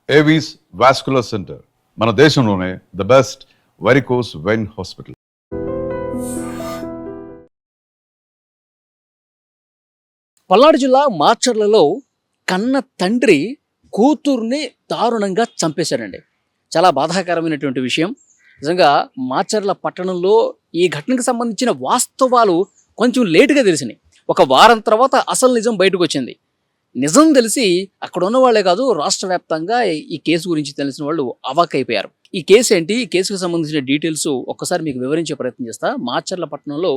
Avis vascular centre మన దేశంలోనే the best varicose vein hospital. Palnadu జిల్లా మాచర్లలో కన్న తండ్రి కూతుర్ని దారుణంగా చంపేశాడండి. చాలా బాధాకరమైనటువంటి విషయం. నిజంగా మాచర్ల పట్టణంలో ఈ ఘటనకు సంబంధించిన వాస్తవాలు కొంచెం లేటుగా తెలిసినాయి. ఒక వారం తర్వాత అసలు నిజం బయటకు వచ్చింది. నిజం తెలిసి అక్కడ ఉన్న వాళ్ళే కాదు, రాష్ట్ర వ్యాప్తంగా ఈ కేసు గురించి తెలిసిన వాళ్ళు అవాక్కైపోయారు. ఈ కేసు ఏంటి, ఈ కేసుకు సంబంధించిన డీటెయిల్స్ ఒక్కసారి మీకు వివరించే ప్రయత్నం చేస్తా. మాచర్ల పట్టణంలో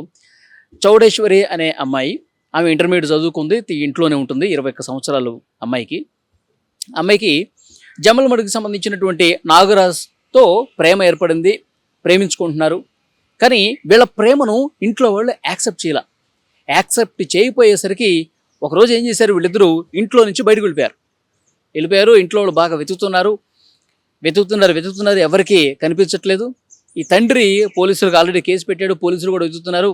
చౌడేశ్వరి అనే అమ్మాయి, ఆమె ఇంటర్మీడియట్ చదువుకుంది, ఇంట్లోనే ఉంటుంది. 21 సంవత్సరాలు అమ్మాయికి జమ్మలమడుగుకి సంబంధించినటువంటి నాగరాజ్తో ప్రేమ ఏర్పడింది, ప్రేమించుకుంటున్నారు. కానీ వీళ్ళ ప్రేమను ఇంట్లో వాళ్ళు యాక్సెప్ట్ చేయకపోయేసరికి ఒకరోజు ఏం చేశారు, వీళ్ళిద్దరూ ఇంట్లో నుంచి బయటకు వెళ్ళిపోయారు. ఇంట్లో వాళ్ళు బాగా వెతుకుతున్నారు, ఎవరికి కనిపించట్లేదు. ఈ తండ్రి పోలీసులకు ఆల్రెడీ కేసు పెట్టాడు, పోలీసులు కూడా వెతుకుతున్నారు.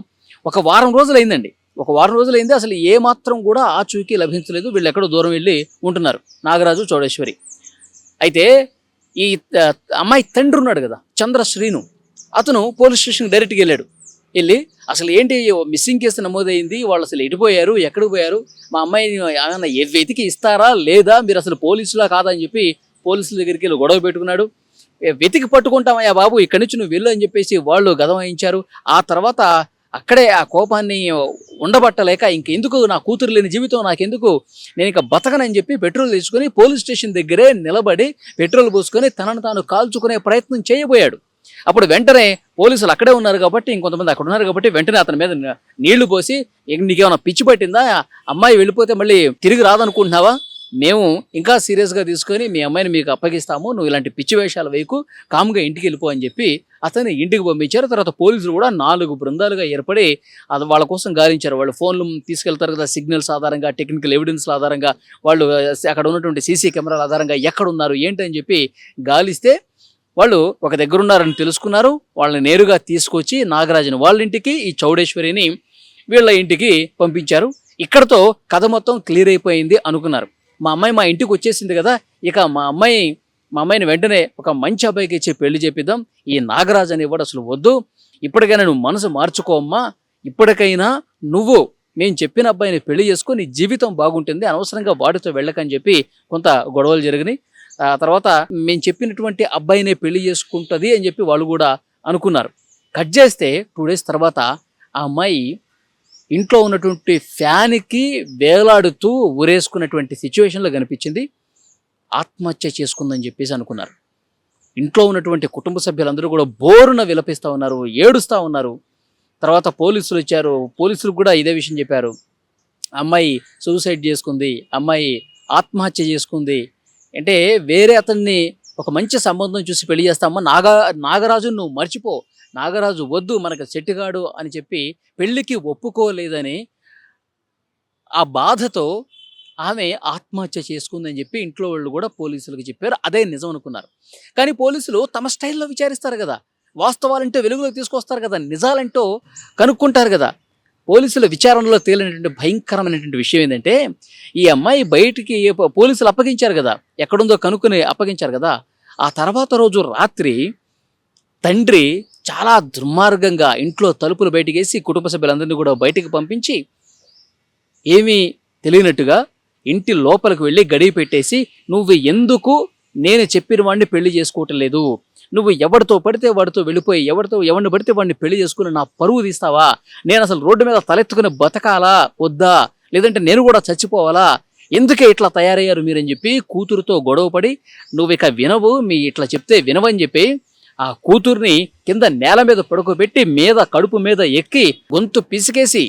ఒక వారం రోజులైంది, అసలు ఏ మాత్రం కూడా ఆచూకీ లభించలేదు. వీళ్ళు ఎక్కడో దూరం వెళ్ళి ఉంటున్నారు, నాగరాజు, చౌడేశ్వరి. అయితే ఈ అమ్మాయి తండ్రి ఉన్నాడు కదా, చంద్రశ్రీను, అతను పోలీస్ స్టేషన్కి డైరెక్ట్గా వెళ్ళి అసలు ఏంటి మిస్సింగ్ కేసు నమోదైంది, వాళ్ళు అసలు ఎటుపోయారు, ఎక్కడికి పోయారు, మా అమ్మాయిని ఏమన్నా వెతికి ఇస్తారా లేదా, మీరు అసలు పోలీసులా కాదా అని చెప్పి పోలీసుల దగ్గరికి వెళ్ళి గొడవ పెట్టుకున్నాడు. వెతికి పట్టుకుంటామయ్యా బాబు, ఇక్కడి నుంచి నువ్వు వెళ్ళు అని చెప్పేసి వాళ్ళు గదం వేయించారు. ఆ తర్వాత అక్కడే ఆ కోపాన్ని ఉండబట్టలేక ఇంకెందుకు నా కూతురు లేని జీవితం నాకెందుకు, నేను ఇక బతకనని చెప్పి పెట్రోల్ తెచ్చుకొని పోలీస్ స్టేషన్ దగ్గరే నిలబడి పెట్రోల్ పోసుకొని తనను తాను కాల్చుకునే ప్రయత్నం చేయబోయాడు. అప్పుడు వెంటనే పోలీసులు అక్కడే ఉన్నారు కాబట్టి, ఇంకొంతమంది అక్కడ ఉన్నారు కాబట్టి వెంటనే అతని మీద నీళ్లు పోసి, నీకేమైనా పిచ్చి పట్టిందా, అమ్మాయి వెళ్ళిపోతే మళ్ళీ తిరిగి రాదనుకుంటున్నావా, మేము ఇంకా సీరియస్గా తీసుకొని మీ అమ్మాయిని మీకు అప్పగిస్తాము, నువ్వు ఇలాంటి పిచ్చి వేషాలు వేయకు, కామ్గా ఇంటికి వెళ్ళిపో అని చెప్పి అతన్ని ఇంటికి పంపించారు. తర్వాత పోలీసులు కూడా 4 బృందాలుగా ఏర్పడి అది వాళ్ళ కోసం గాలించారు. వాళ్ళు ఫోన్లు తీసుకెళ్తారు కదా, సిగ్నల్స్ ఆధారంగా, టెక్నికల్ ఎవిడెన్స్ల ఆధారంగా, వాళ్ళు అక్కడ ఉన్నటువంటి సీసీ కెమెరాల ఆధారంగా ఎక్కడున్నారు ఏంటి అని చెప్పి గాలిస్తే వాళ్ళు ఒక దగ్గర ఉన్నారని తెలుసుకున్నారు. వాళ్ళని నేరుగా తీసుకొచ్చి నాగరాజుని వాళ్ళ ఇంటికి, ఈ చౌడేశ్వరిని వీళ్ళ ఇంటికి పంపించారు. ఇక్కడతో కథ మొత్తం క్లియర్ అయిపోయింది అనుకున్నారు. మా అమ్మాయి మా ఇంటికి వచ్చేసింది కదా, ఇక మా అమ్మాయిని వెంటనే ఒక మంచి అబ్బాయికి ఇచ్చి పెళ్లి చేపిద్దాం, ఈ నాగరాజు అనేవాడు అసలు వద్దు, ఇప్పటికైనా నువ్వు మనసు మార్చుకోమ్మా, ఇప్పటికైనా నువ్వు మేము చెప్పిన అబ్బాయిని పెళ్లి చేసుకొని నీ జీవితం బాగుంటుంది, అనవసరంగా వాడితో వెళ్ళకని చెప్పి కొంత గొడవలు జరిగినాయి. ఆ తర్వాత మేము చెప్పినటువంటి అబ్బాయినే పెళ్లి చేసుకుంటుంది అని చెప్పి వాళ్ళు కూడా అనుకున్నారు. కట్ చేస్తే 2 days తర్వాత ఆ అమ్మాయి ఇంట్లో ఉన్నటువంటి ఫ్యాన్కి వేలాడుతూ ఊరేసుకున్నటువంటి సిచ్యువేషన్లో కనిపించింది. ఆత్మహత్య చేసుకుందని చెప్పేసి అనుకున్నారు. ఇంట్లో ఉన్నటువంటి కుటుంబ సభ్యులందరూ కూడా బోరున విలపిస్తూ ఉన్నారు, ఏడుస్తూ ఉన్నారు. తర్వాత పోలీసులు వచ్చారు, పోలీసులు కూడా ఇదే విషయం చెప్పారు. అమ్మాయి సూసైడ్ చేసుకుంది, అమ్మాయి ఆత్మహత్య చేసుకుంది అంటే, వేరే అతన్ని ఒక మంచి సంబంధం చూసి పెళ్లి చేస్తామా, నాగరాజు నువ్వు మర్చిపో, నాగరాజు వద్దు మనకు సెట్టుగాడు అని చెప్పి పెళ్లికి ఒప్పుకోలేదని ఆ బాధతో ఆమె ఆత్మహత్య చేసుకుందని చెప్పి ఇంట్లో వాళ్ళు కూడా పోలీసులకు చెప్పారు. అదే నిజం అనుకున్నారు. కానీ పోలీసులు తమ స్టైల్లో విచారిస్తారు కదా, వాస్తవాలంటే వెలుగులోకి తీసుకొస్తారు కదా, నిజాలంటూ కనుక్కుంటారు కదా. పోలీసుల విచారణలో తేలినటువంటి భయంకరమైనటువంటి విషయం ఏంటంటే, ఈ అమ్మాయి బయటికి పోలీసులు అప్పగించారు కదా, ఎక్కడుందో కనుక్కుని అప్పగించారు కదా, ఆ తర్వాత రోజు రాత్రి తండ్రి చాలా దుర్మార్గంగా ఇంట్లో తలుపులు బయటకేసి కుటుంబ సభ్యులందరినీ కూడా బయటికి పంపించి ఏమీ తెలియనట్టుగా ఇంటి లోపలికి వెళ్ళి గడియ పెట్టేసి, నువ్వు ఎందుకు నేను చెప్పిన వాడిని పెళ్లి చేసుకోవటం లేదు, నువ్వు ఎవరితో పడితే వాడితో వెళ్ళిపోయి ఎవరిని పడితే వాడిని పెళ్లి చేసుకుని నా పరువు తీస్తావా, నేను అసలు రోడ్డు మీద తలెత్తుకుని బతకాలా వద్దా, లేదంటే నేను కూడా చచ్చిపోవాలా, ఎందుకే ఇట్లా తయారయ్యారు మీరని చెప్పి కూతురుతో గొడవపడి, నువ్వు ఇక వినవు, మీ ఇట్లా చెప్తే వినవని చెప్పి ఆ కూతుర్ని కింద నేల మీద పడుకోబెట్టి కడుపు మీద ఎక్కి గొంతు పిసికేసి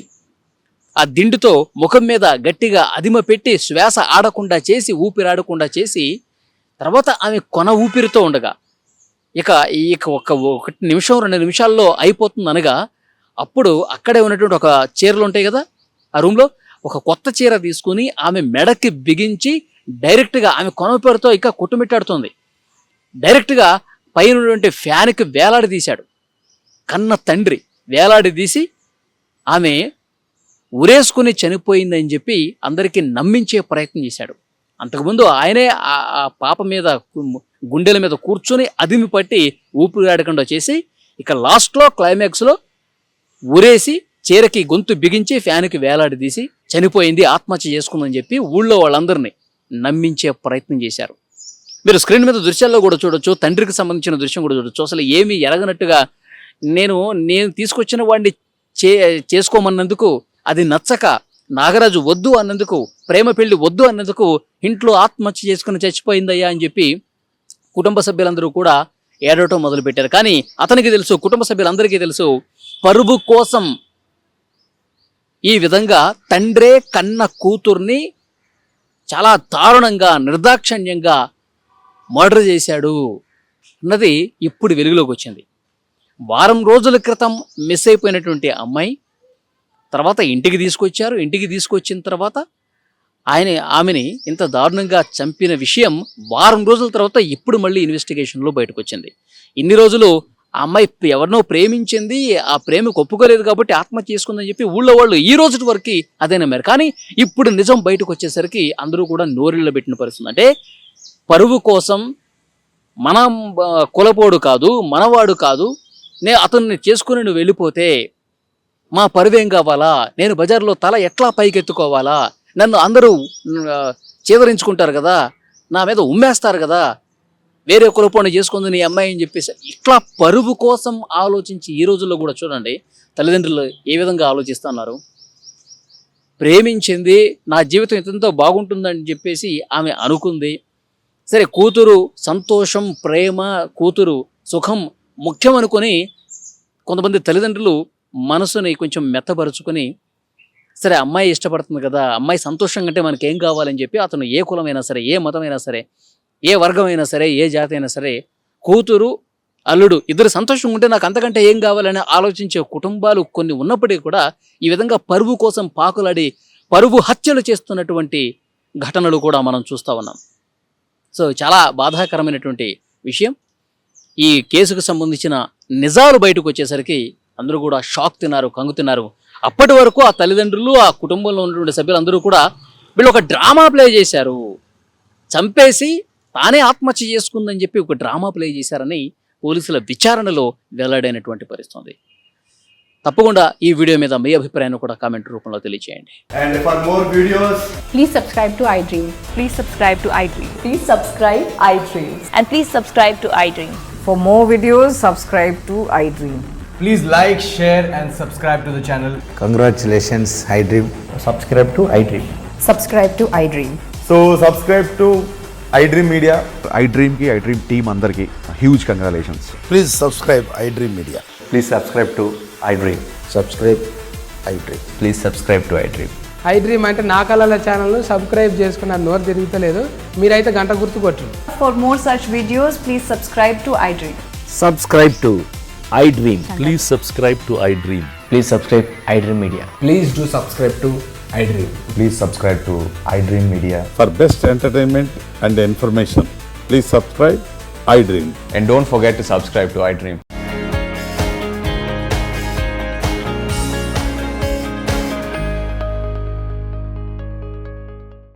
ఆ దిండుతో ముఖం మీద గట్టిగా అదిమ పెట్టి శ్వాస ఆడకుండా చేసి, ఊపిరాడకుండా చేసి, తర్వాత ఆమె కొన ఊపిరితో ఉండగా ఇక 1 నిమిషం 2 నిమిషాల్లో అయిపోతుంది అనగా, అప్పుడు అక్కడే ఉన్నటువంటి ఒక చీరలు ఉంటాయి కదా ఆ రూమ్లో, ఒక కొత్త చీర తీసుకుని ఆమె మెడకి బిగించి డైరెక్ట్గా ఆమె కొన ఊపిరితో ఇక కొట్టుమిట్టాడుతోంది. డైరెక్ట్గా పైన ఉన్నటువంటి ఫ్యాన్కి వేలాడి తీశాడు. కన్న తండ్రి వేలాడి తీసి ఆమె ఉరేసుకుని చనిపోయిందని చెప్పి అందరికీ నమ్మించే ప్రయత్నం చేశాడు. అంతకుముందు ఆయనే ఆ పాప మీద గుండెల మీద కూర్చొని అదిమి పట్టి ఊపిరాడకుండా చేసి ఇక లాస్ట్లో క్లైమాక్స్లో ఊరేసి చీరకి గొంతు బిగించి ఫ్యాన్కి వేలాడదీసి చనిపోయింది, ఆత్మహత్య చేసుకుందని చెప్పి ఊళ్ళో వాళ్ళందరినీ నమ్మించే ప్రయత్నం చేశారు. మీరు స్క్రీన్ మీద దృశ్యాల్లో కూడా చూడొచ్చు, తండ్రికి సంబంధించిన దృశ్యం కూడా చూడొచ్చు. అసలు ఏమీ ఎరగనట్టుగా నేను తీసుకొచ్చిన వాడిని చేసుకోమన్నందుకు అది నచ్చక, నాగరాజు వద్దు అన్నందుకు, ప్రేమ పెళ్లి వద్దు అన్నందుకు ఇంట్లో ఆత్మహత్య చేసుకుని చచ్చిపోయిందయ్యా అని చెప్పి కుటుంబ సభ్యులందరూ కూడా ఏడవటం మొదలుపెట్టారు. కానీ అతనికి తెలుసు, కుటుంబ సభ్యులందరికీ తెలుసు, పరువు కోసం ఈ విధంగా తండ్రే కన్న కూతుర్ని చాలా దారుణంగా నిర్దాక్షణ్యంగా మర్డర్ చేశాడు అన్నది ఇప్పుడు వెలుగులోకి వచ్చింది. వారం రోజుల క్రితం మిస్ అయిపోయినటువంటి అమ్మాయి తర్వాత ఇంటికి తీసుకొచ్చారు. ఇంటికి తీసుకొచ్చిన తర్వాత ఆమెని ఇంత దారుణంగా చంపిన విషయం వారం రోజుల తర్వాత ఇప్పుడు మళ్ళీ ఇన్వెస్టిగేషన్లో బయటకు వచ్చింది. ఇన్ని రోజులు ఆ అమ్మాయి ఎవరినో ప్రేమించింది, ఆ ప్రేమకు ఒప్పుకోలేదు కాబట్టి ఆత్మహత్య చేసుకుందని చెప్పి ఊళ్ళో వాళ్ళు ఈ రోజు వరకు అదే నమ్మారు. కానీ ఇప్పుడు నిజం బయటకు వచ్చేసరికి అందరూ కూడా నోరిళ్ళ పెట్టిన పరిస్థితి. అంటే పరువు కోసం మన కులపోడు కాదు, మనవాడు కాదు, అతన్ని చేసుకుని నువ్వు వెళ్ళిపోతే మా పరువేం కావాలా, నేను బజార్లో తల ఎట్లా పైకెత్తుకోవాలా, నన్ను అందరూ చేదరించుకుంటారు కదా, నా మీద ఉమ్మేస్తారు కదా, వేరే కులపోని చేసుకుంది నీ అమ్మాయి అని చెప్పేసి ఇట్లా పరువు కోసం ఆలోచించి ఈ రోజుల్లో కూడా చూడండి తల్లిదండ్రులు ఏ విధంగా ఆలోచిస్తున్నారు. ప్రేమించింది, నా జీవితం ఎంతో బాగుంటుందని చెప్పేసి ఆమె అనుకుంది. సరే, కూతురు సంతోషం, ప్రేమ, కూతురు సుఖం ముఖ్యం అనుకొని కొంతమంది తల్లిదండ్రులు మనసుని కొంచెం మెత్తపరుచుకొని, సరే అమ్మాయి ఇష్టపడుతుంది కదా, అమ్మాయి సంతోషంగా అంటే మనకేం కావాలని చెప్పి అతను ఏ కులమైనా సరే, ఏ మతమైనా సరే, ఏ వర్గమైనా సరే, ఏ జాతి అయినా సరే, కూతురు అల్లుడు ఇద్దరు సంతోషంగా ఉంటే నాకు అంతకంటే ఏం కావాలని ఆలోచించే కుటుంబాలు కొన్ని ఉన్నప్పటికీ కూడా ఈ విధంగా పరువు కోసం పాకులాడి పరువు హత్యలు చేస్తున్నటువంటి ఘటనలు కూడా మనం చూస్తూ ఉన్నాం. సో చాలా బాధాకరమైనటువంటి విషయం. ఈ కేసుకు సంబంధించిన నిజాలు బయటకు వచ్చేసరికి అందరూ కూడా షాక్ తిన్నారు, కంగు తిన్నారు. అప్పటి వరకు ఆ తల్లిదండ్రులు, ఆ కుటుంబంలో ఉన్నటువంటి సభ్యులందరూ కూడా వీళ్ళు ఒక డ్రామా ప్లే చేశారు, చంపేసి తానే ఆత్మహత్య చేసుకుందని చెప్పి ఒక డ్రామా ప్లే చేశారని పోలీసుల విచారణలో వెల్లడైనటువంటి పరిస్థితి. తప్పకుండా ఈ వీడియో మీద మీ అభిప్రాయాన్ని కూడా కామెంట్ రూపంలో తెలియజేయండి. And for more videos, Please subscribe to iDream. Please subscribe to iDream. Please subscribe iDream. And please subscribe to iDream. For more videos, subscribe to iDream. please like, share and subscribe to the channel. Congratulations, iDream. Subscribe to iDream. Subscribe to iDream. So subscribe to iDream Media. iDream team andarki huge congratulations. Please subscribe iDream Media. Please subscribe to iDream. Subscribe iDream. Please subscribe to iDream. iDream అంటే నా కళల ఛానల్ను subscribe చేసుకున్న నోరు తిరుగుతలేదు, మీరైతే గంట గుర్తు కొట్టండి. For more such videos, please subscribe to iDream. Subscribe to iDream. Please subscribe to iDream. Please subscribe iDream Media. Please do subscribe to iDream. Please subscribe to iDream Media. For best entertainment and information, please subscribe iDream. And don't forget to subscribe to iDream.